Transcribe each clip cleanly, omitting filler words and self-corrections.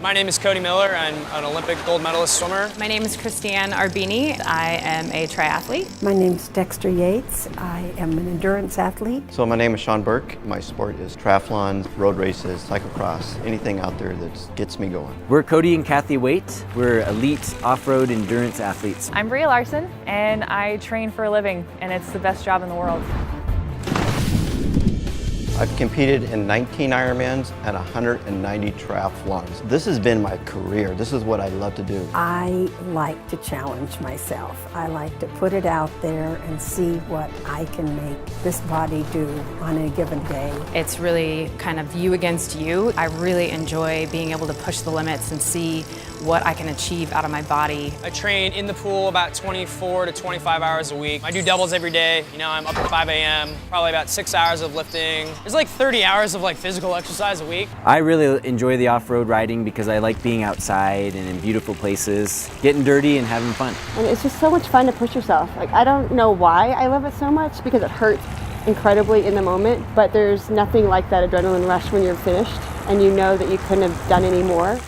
My name is Cody Miller. I'm an Olympic gold medalist swimmer. My name is Christiane Arbini. I am a triathlete. My name is Dexter Yates. I am an endurance athlete. So my name is Sean Burke. My sport is triathlons, road races, cyclocross, anything out there that gets me going. We're Cody and Kathy Waite. We're elite off-road endurance athletes. I'm Bria Larson, and I train for a living, and it's the best job in the world. I've competed in 19 Ironmans and 190 triathlons. This has been my career. This is what I love to do. I like to challenge myself. I like to put it out there and see what I can make this body do on a given day. It's really kind of you against you. I really enjoy being able to push the limits and see what I can achieve out of my body. I train in the pool about 24 to 25 hours a week. I do doubles every day. You know, I'm up at 5 a.m., probably about 6 hours of lifting. There's like 30 hours of physical exercise a week. I really enjoy the off-road riding because I like being outside and in beautiful places, getting dirty and having fun. And it's just so much fun to push yourself. I don't know why I love it so much, because it hurts incredibly in the moment, but there's nothing like that adrenaline rush when you're finished and you know that you couldn't have done any more.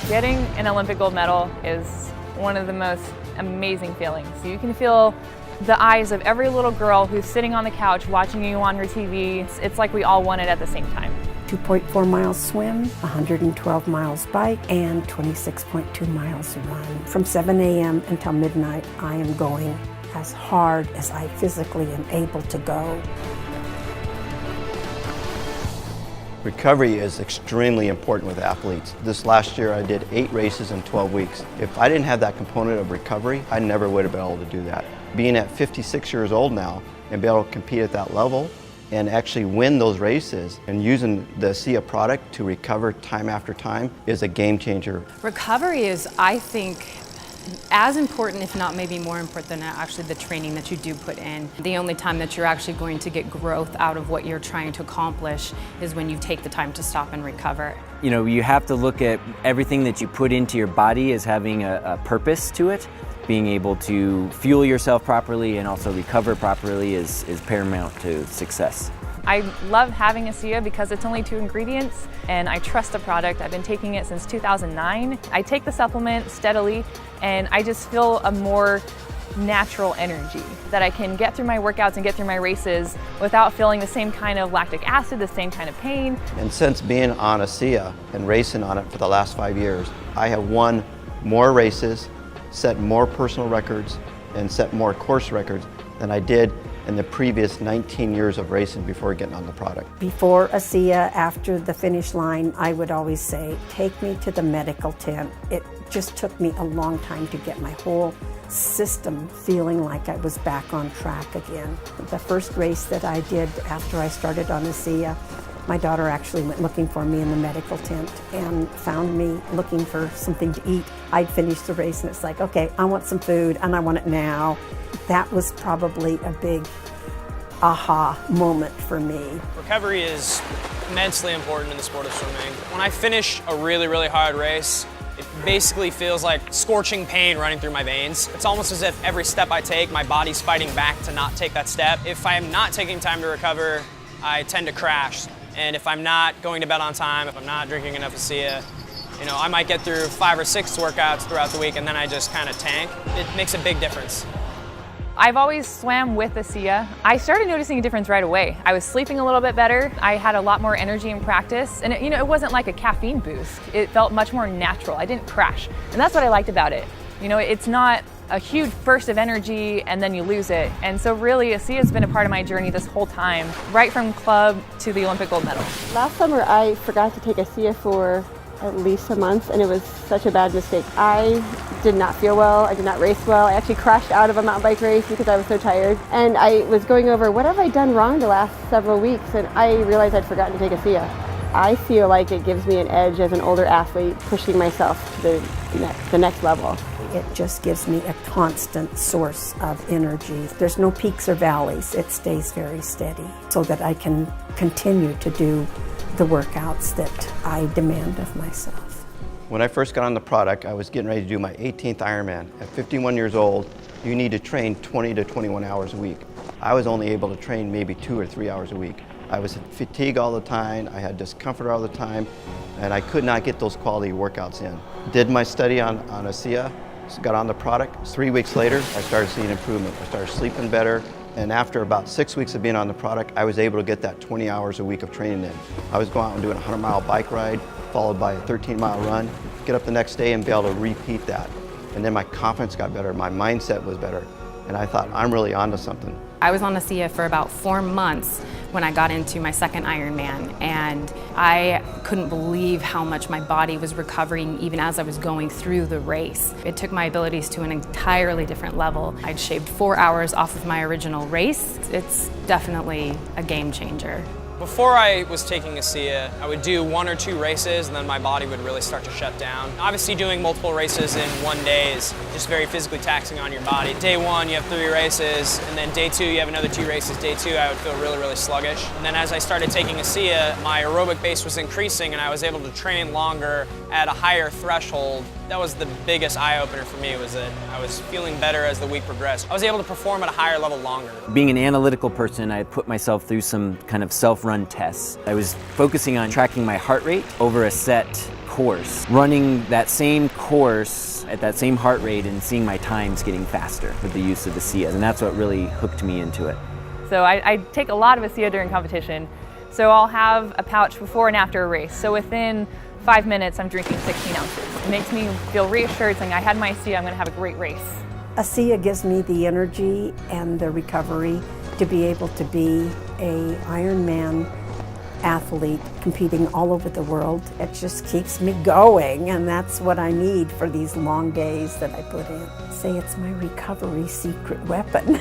Getting an Olympic gold medal is one of the most amazing feelings. You can feel the eyes of every little girl who's sitting on the couch watching you on her TV. It's like we all won it at the same time. 2.4 miles swim, 112 miles bike, and 26.2 miles run. From 7 a.m. until midnight, I am going as hard as I physically am able to go. Recovery is extremely important with athletes. This last year I did 8 races in 12 weeks. If I didn't have that component of recovery, I never would have been able to do that. Being at 56 years old now and be able to compete at that level and actually win those races and using the Asea product to recover time after time is a game changer. Recovery is, I think, as important, if not maybe more important than actually the training that you do put in. The only time that you're actually going to get growth out of what you're trying to accomplish is when you take the time to stop and recover. You know, you have to look at everything that you put into your body as having a purpose to it. Being able to fuel yourself properly and also recover properly is paramount to success. I love having Asea because it's only 2 ingredients, and I trust the product. I've been taking it since 2009. I take the supplement steadily, and I just feel a more natural energy that I can get through my workouts and get through my races without feeling the same kind of lactic acid, the same kind of pain. And since being on Asea and racing on it for the last 5 years, I have won more races, set more personal records, and set more course records than I did in the previous 19 years of racing before getting on the product. Before Asea, after the finish line, I would always say, take me to the medical tent. It just took me a long time to get my whole system feeling like I was back on track again. The first race that I did after I started on Asea, my daughter actually went looking for me in the medical tent and found me looking for something to eat. I'd finished the race and it's like, okay, I want some food and I want it now. That was probably a big aha moment for me. Recovery is immensely important in the sport of swimming. When I finish a really, really hard race, it basically feels like scorching pain running through my veins. It's almost as if every step I take, my body's fighting back to not take that step. If I'm not taking time to recover, I tend to crash. And if I'm not going to bed on time, if I'm not drinking enough Asea, I might get through 5 or 6 workouts throughout the week and then I just kind of tank. It makes a big difference. I've always swam with Asea. I started noticing a difference right away. I was sleeping a little bit better. I had a lot more energy in practice. And it wasn't like a caffeine boost. It felt much more natural. I didn't crash. And that's what I liked about it. It's not a huge burst of energy and then you lose it. And so really, Asea has been a part of my journey this whole time, right from club to the Olympic gold medal. Last summer, I forgot to take Asea for at least a month, and it was such a bad mistake. I did not feel well. I did not race well. I actually crashed out of a mountain bike race because I was so tired. And I was going over, what have I done wrong the last several weeks? And I realized I'd forgotten to take Asea. I feel like it gives me an edge as an older athlete, pushing myself to the next level. It just gives me a constant source of energy. There's no peaks or valleys. It stays very steady so that I can continue to do the workouts that I demand of myself. When I first got on the product, I was getting ready to do my 18th Ironman. At 51 years old, you need to train 20 to 21 hours a week. I was only able to train maybe 2 or 3 hours a week. I was fatigued all the time, I had discomfort all the time, and I could not get those quality workouts in. Did my study on Asea, got on the product. 3 weeks later, I started seeing improvement. I started sleeping better, and after about 6 weeks of being on the product, I was able to get that 20 hours a week of training in. I was going out and doing a 100-mile bike ride, followed by a 13-mile run, get up the next day and be able to repeat that. And then my confidence got better, my mindset was better, and I thought, I'm really onto something. I was on Asea for about 4 months when I got into my second Ironman, and I couldn't believe how much my body was recovering even as I was going through the race. It took my abilities to an entirely different level. I'd shaved 4 hours off of my original race. It's definitely a game changer. Before I was taking Asea, I would do 1 or 2 races and then my body would really start to shut down. Obviously doing multiple races in one day is just very physically taxing on your body. Day 1 you have 3 races, and then day 2 you have another 2 races. Day 2 I would feel really, really sluggish. And then as I started taking Asea, my aerobic base was increasing and I was able to train longer at a higher threshold. That was the biggest eye-opener for me, was that I was feeling better as the week progressed. I was able to perform at a higher level longer. Being an analytical person, I put myself through some kind of self-run tests. I was focusing on tracking my heart rate over a set course, running that same course at that same heart rate and seeing my times getting faster with the use of Asea, and that's what really hooked me into it. So I take a lot of Asea during competition. So I'll have a pouch before and after a race. So within 5 minutes, I'm drinking 16 ounces. It makes me feel reassured, saying I had my Asea, I'm gonna have a great race. Asea gives me the energy and the recovery to be able to be an Ironman athlete competing all over the world. It just keeps me going, and that's what I need for these long days that I put in. Say it's my recovery secret weapon.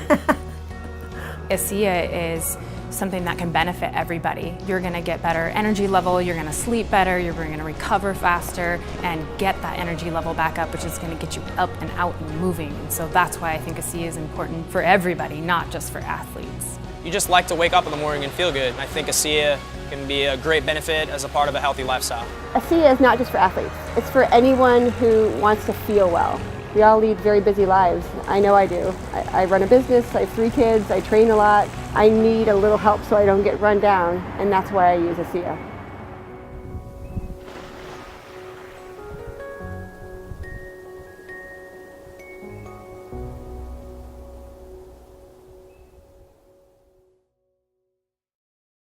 Asea is something that can benefit everybody. You're gonna get better energy level, you're gonna sleep better, you're gonna recover faster and get that energy level back up, which is gonna get you up and out and moving. And so that's why I think Asea is important for everybody, not just for athletes. You just like to wake up in the morning and feel good. And I think Asea can be a great benefit as a part of a healthy lifestyle. Asea is not just for athletes. It's for anyone who wants to feel well. We all lead very busy lives. I know I do. I run a business, I have 3 kids, I train a lot. I need a little help so I don't get run down, and that's why I use Asea.